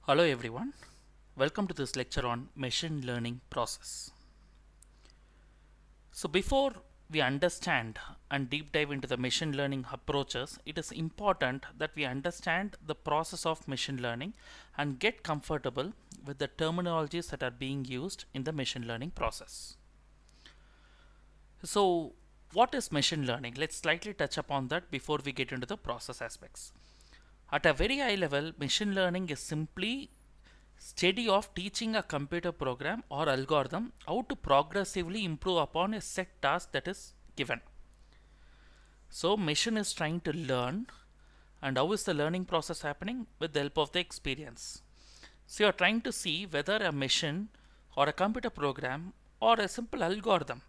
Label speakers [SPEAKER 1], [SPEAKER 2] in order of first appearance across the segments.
[SPEAKER 1] Hello everyone, welcome to this lecture on machine learning process. So before we understand and deep dive into the machine learning approaches, it is important that we understand the process of machine learning and get comfortable with the terminologies that are being used in the machine learning process. So what is machine learning? Let's slightly touch upon that before we get into the process aspects. At a very high level, machine learning is simply study of teaching a computer program or algorithm how to progressively improve upon a set task that is given. So machine is trying to learn, and how is the learning process happening? With the help of the experience. So you are trying to see whether a machine or a computer program or a simple algorithm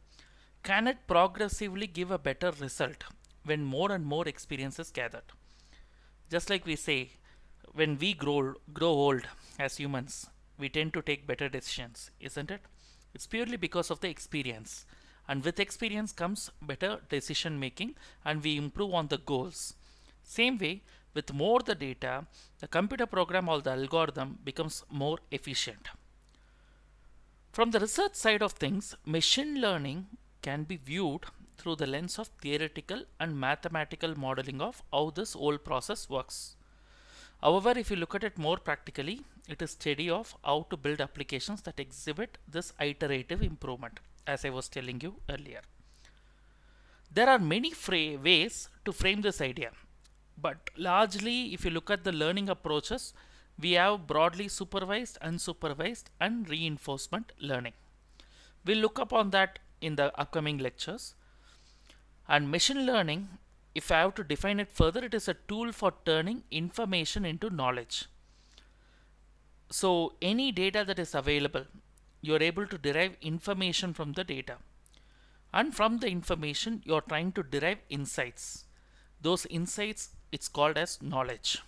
[SPEAKER 1] can it progressively give a better result when more and more experience is gathered. Just like we say, when we grow old as humans, we tend to take better decisions, isn't it? It's purely because of the experience. And with experience comes better decision making, and we improve on the goals. Same way, with more the data, the computer program or the algorithm becomes more efficient. From the research side of things, machine learning can be viewed through the lens of theoretical and mathematical modeling of how this whole process works. However, if you look at it more practically, it is study of how to build applications that exhibit this iterative improvement, as I was telling you earlier. There are many ways to frame this idea, but largely if you look at the learning approaches, we have broadly supervised, unsupervised, and reinforcement learning. We'll look upon that in the upcoming lectures. And machine learning, if I have to define it further, it is a tool for turning information into knowledge. So any data that is available, you are able to derive information from the data. And from the information, you are trying to derive insights. Those insights, it's called as knowledge.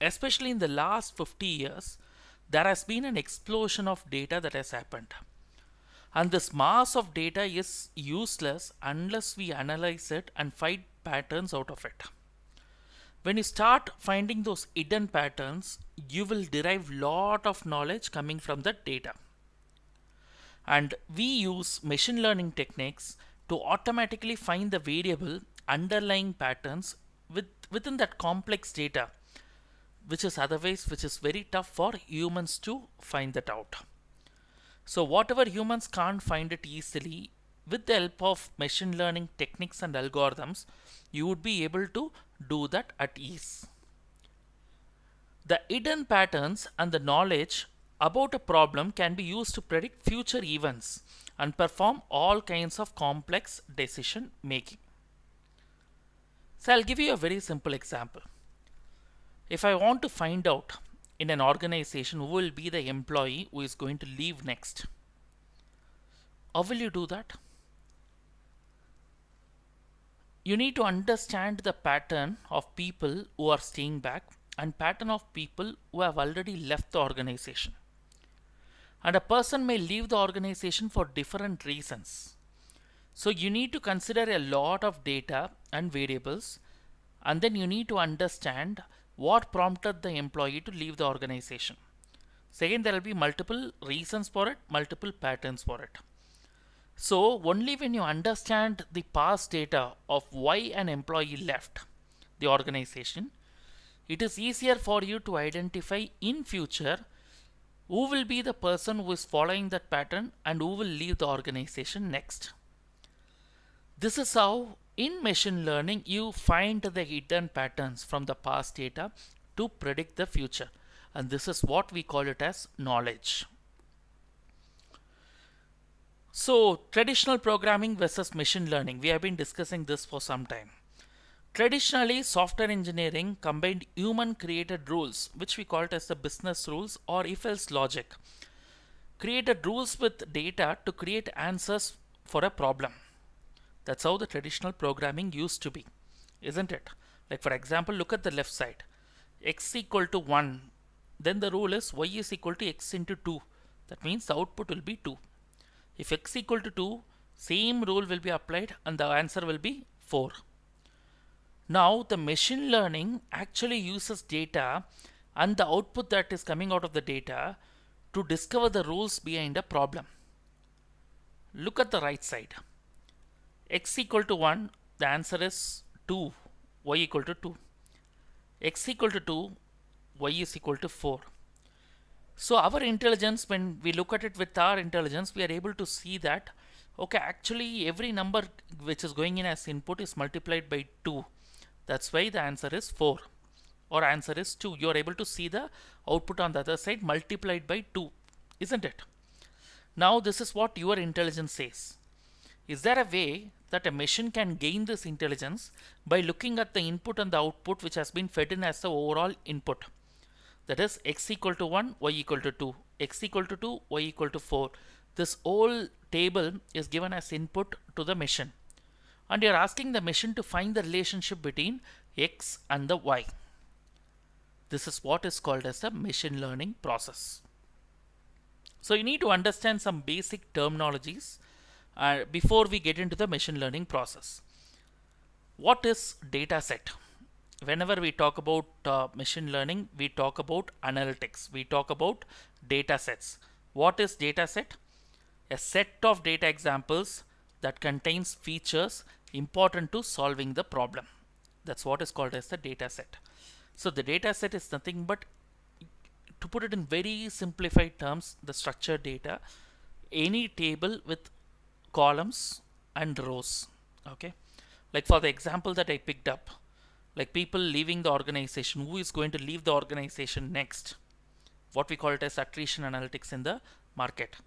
[SPEAKER 1] Especially in the last 50 years, there has been an explosion of data that has happened. And this mass of data is useless unless we analyze it and find patterns out of it. When you start finding those hidden patterns, you will derive lot of knowledge coming from that data. And we use machine learning techniques to automatically find the variable underlying patterns within that complex data, which is very tough for humans to find that out. So whatever humans can't find it easily, with the help of machine learning techniques and algorithms, you would be able to do that at ease. The hidden patterns and the knowledge about a problem can be used to predict future events and perform all kinds of complex decision making. So I'll give you a very simple example. If I want to find out in an organization who will be the employee who is going to leave next, how will you do that? You need to understand the pattern of people who are staying back and pattern of people who have already left the organization. And a person may leave the organization for different reasons. So you need to consider a lot of data and variables, and then you need to understand what prompted the employee to leave the organization. Second, there will be multiple reasons for it, multiple patterns for it. So only when you understand the past data of why an employee left the organization, it is easier for you to identify in future who will be the person who is following that pattern and who will leave the organization next. This is how in machine learning you find the hidden patterns from the past data to predict the future, and this is what we call it as knowledge. So traditional programming versus machine learning, we have been discussing this for some time. Traditionally, software engineering combined human created rules, which we call it as the business rules or if-else logic, created rules with data to create answers for a problem. That's how the traditional programming used to be, isn't it? Like for example, look at the left side. X equal to 1, then the rule is y is equal to x into 2. That means the output will be 2. If x equal to 2, same rule will be applied and the answer will be 4. Now the machine learning actually uses data and the output that is coming out of the data to discover the rules behind a problem. Look at the right side. X equal to 1, the answer is 2, y equal to 2. X equal to 2, y is equal to 4. So our intelligence, when we look at it with our intelligence, we are able to see that, okay, actually every number which is going in as input is multiplied by 2. That's why the answer is 4 or answer is 2. You are able to see the output on the other side multiplied by 2, isn't it? Now this is what your intelligence says. Is there a way that a machine can gain this intelligence by looking at the input and the output which has been fed in as the overall input? That is x equal to 1, y equal to 2, x equal to 2, y equal to 4. This whole table is given as input to the machine. And you are asking the machine to find the relationship between x and the y. This is what is called as a machine learning process. So you need to understand some basic terminologies before we get into the machine learning process. What is data set? Whenever we talk about machine learning, we talk about analytics. We talk about data sets. What is data set? A set of data examples that contains features important to solving the problem. That's what is called as the data set. So the data set is nothing but, to put it in very simplified terms, the structured data, any table with columns and rows. Okay, like for the example that I picked up, like people leaving the organization, who is going to leave the organization next, what we call it as attrition analytics in the market.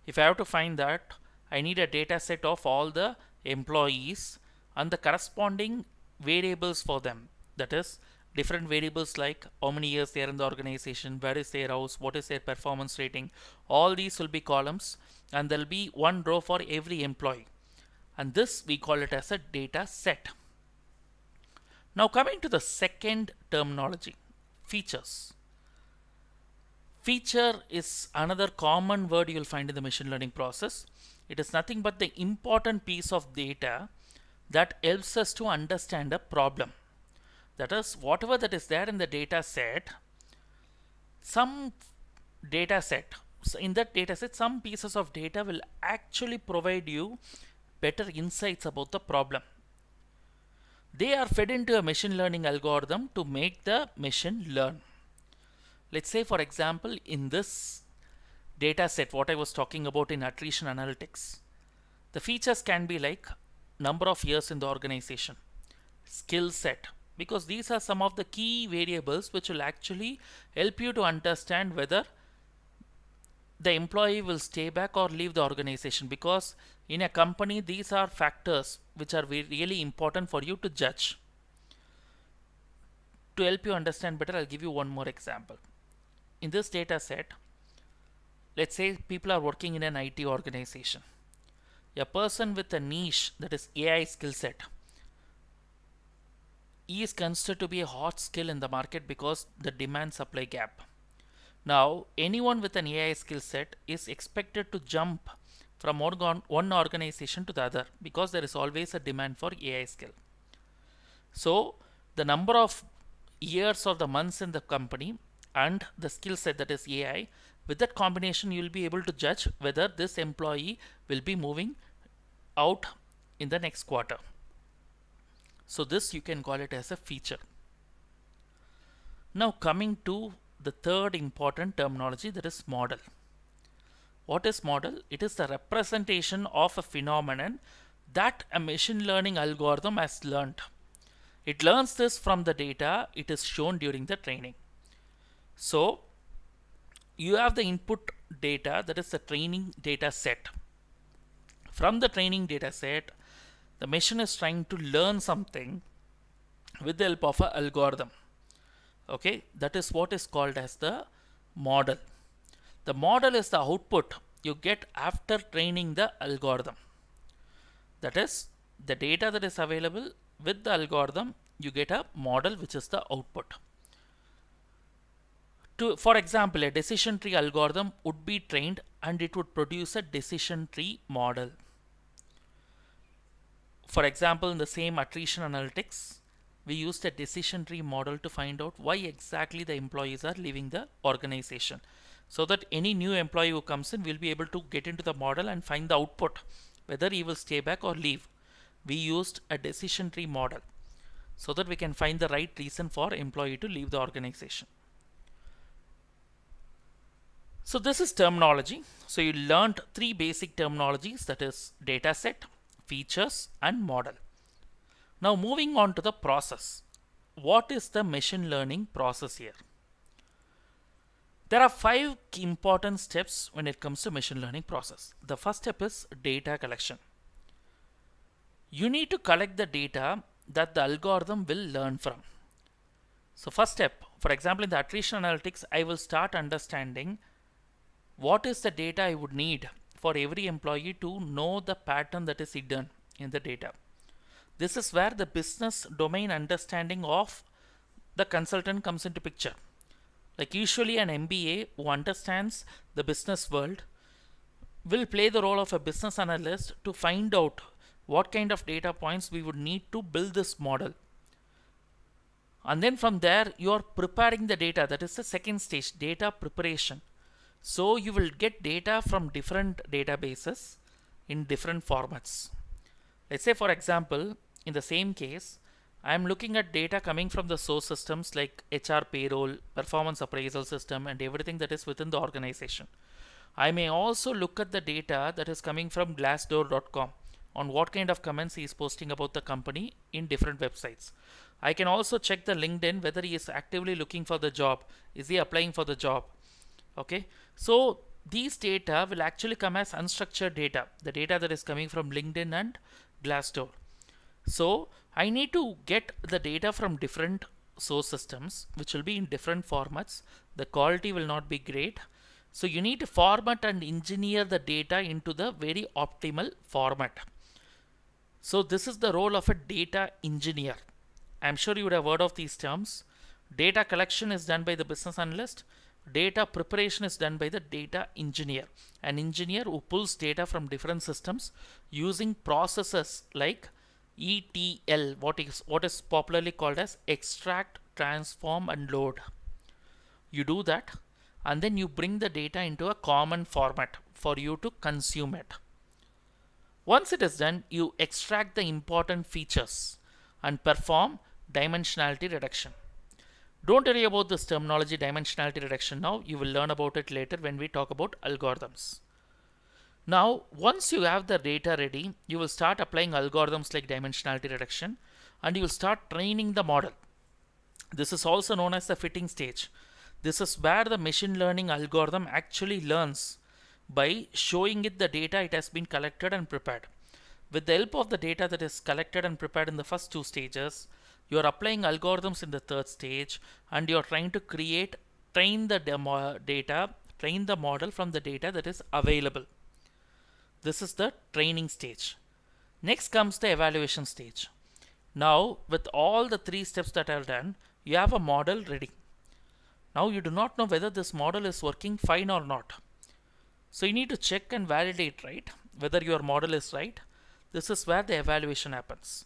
[SPEAKER 1] If I have to find that, I need a data set of all the employees and the corresponding variables for them. That is, different variables like how many years they are in the organization, where is their house, what is their performance rating. All these will be columns and there will be one row for every employee. And this we call it as a data set. Now coming to the second terminology, features. Feature is another common word you will find in the machine learning process. It is nothing but the important piece of data that helps us to understand a problem. That is, whatever that is there in the data set, some data set, so in that data set, some pieces of data will actually provide you better insights about the problem. They are fed into a machine learning algorithm to make the machine learn. Let's say, for example, in this data set, what I was talking about in attrition analytics, the features can be like number of years in the organization, skill set, because these are some of the key variables which will actually help you to understand whether the employee will stay back or leave the organization, because in a company these are factors which are really important for you to judge. To help you understand better, I'll give you one more example. In this data set, let's say people are working in an IT organization. A person with a niche, that is AI skill set, is considered to be a hot skill in the market because the demand supply gap. Now anyone with an AI skill set is expected to jump from one organization to the other because there is always a demand for AI skill. So the number of years or the months in the company and the skill set, that is AI, with that combination you will be able to judge whether this employee will be moving out in the next quarter. So this you can call it as a feature. Now coming to the third important terminology, that is model. What is model? It is the representation of a phenomenon that a machine learning algorithm has learned. It learns this from the data it is shown during the training. So you have the input data, that is the training data set. From the training data set, the machine is trying to learn something with the help of an algorithm. Okay, that is what is called as the model. The model is the output you get after training the algorithm. That is the data that is available with the algorithm, you get a model which is the output. For example, a decision tree algorithm would be trained and it would produce a decision tree model. For example, in the same attrition analytics, we used a decision tree model to find out why exactly the employees are leaving the organization, so that any new employee who comes in will be able to get into the model and find the output, whether he will stay back or leave. We used a decision tree model so that we can find the right reason for employee to leave the organization. So this is terminology. So you learned three basic terminologies, that is data set, features and model. Now moving on to the process. What is the machine learning process here? There are 5 important steps when it comes to machine learning process. The first step is data collection. You need to collect the data that the algorithm will learn from. So first step, for example, in the attrition analytics, I will start understanding what is the data I would need for every employee to know the pattern that is hidden in the data. This is where the business domain understanding of the consultant comes into picture. Like usually an MBA who understands the business world will play the role of a business analyst to find out what kind of data points we would need to build this model. And then from there you are preparing the data. That is the second stage, data preparation. So you will get data from different databases in different formats. Let's say for example, in the same case, I am looking at data coming from the source systems like HR payroll, performance appraisal system and everything that is within the organization. I may also look at the data that is coming from glassdoor.com on what kind of comments he is posting about the company in different websites. I can also check the LinkedIn whether he is actively looking for the job. Is he applying for the job? Okay, so these data will actually come as unstructured data, the data that is coming from LinkedIn and Glassdoor. So I need to get the data from different source systems which will be in different formats. The quality will not be great. So you need to format and engineer the data into the very optimal format. So this is the role of a data engineer. I'm sure you would have heard of these terms. Data collection is done by the business analyst. Data preparation is done by the data engineer. An engineer who pulls data from different systems using processes like ETL, what is popularly called as extract, transform and load. You do that and then you bring the data into a common format for you to consume it. Once it is done, you extract the important features and perform dimensionality reduction. Don't worry about this terminology dimensionality reduction now. You will learn about it later when we talk about algorithms. Now, once you have the data ready, you will start applying algorithms like dimensionality reduction and you will start training the model. This is also known as the fitting stage. This is where the machine learning algorithm actually learns by showing it the data it has been collected and prepared. With the help of the data that is collected and prepared in the first 2 stages, you are applying algorithms in the 3rd stage and you are trying to train the model from the data that is available. This is the training stage. Next comes the evaluation stage. Now with all the 3 steps that are done, you have a model ready. Now you do not know whether this model is working fine or not. So you need to check and validate, right, whether your model is right. This is where the evaluation happens.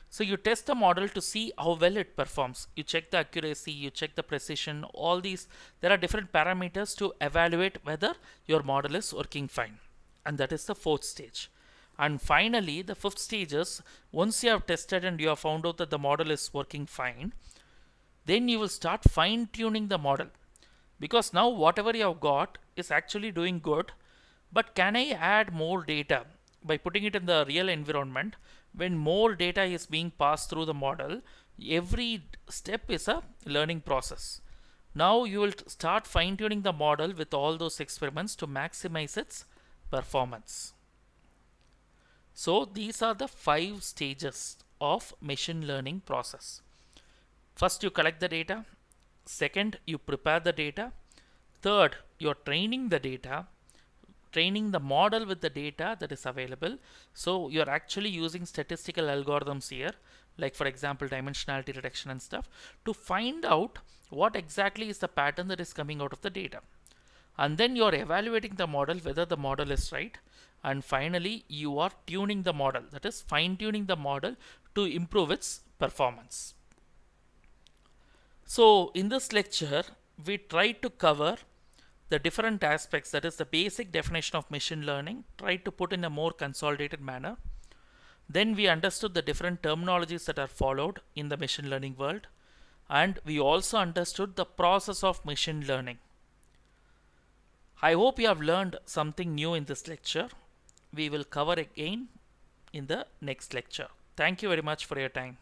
[SPEAKER 1] So you test the model to see how well it performs. You check the accuracy, you check the precision, all these. There are different parameters to evaluate whether your model is working fine. And that is the 4th stage. And finally, the 5th stage is once you have tested and you have found out that the model is working fine, then you will start fine-tuning the model. Because now whatever you have got is actually doing good, but can I add more data by putting it in the real environment? When more data is being passed through the model, every step is a learning process. Now you will start fine-tuning the model with all those experiments to maximize its performance. So these are the 5 stages of machine learning process. First, you collect the data. Second, you prepare the data. Third, you're training the data, training the model with the data that is available. So you're actually using statistical algorithms here, like for example dimensionality reduction and stuff, to find out what exactly is the pattern that is coming out of the data. And then you're evaluating the model whether the model is right. And finally, you are tuning the model, that is fine-tuning the model to improve its performance. So in this lecture, we tried to cover the different aspects, that is the basic definition of machine learning, tried to put in a more consolidated manner. Then we understood the different terminologies that are followed in the machine learning world, and we also understood the process of machine learning. I hope you have learned something new in this lecture. We will cover again in the next lecture. Thank you very much for your time.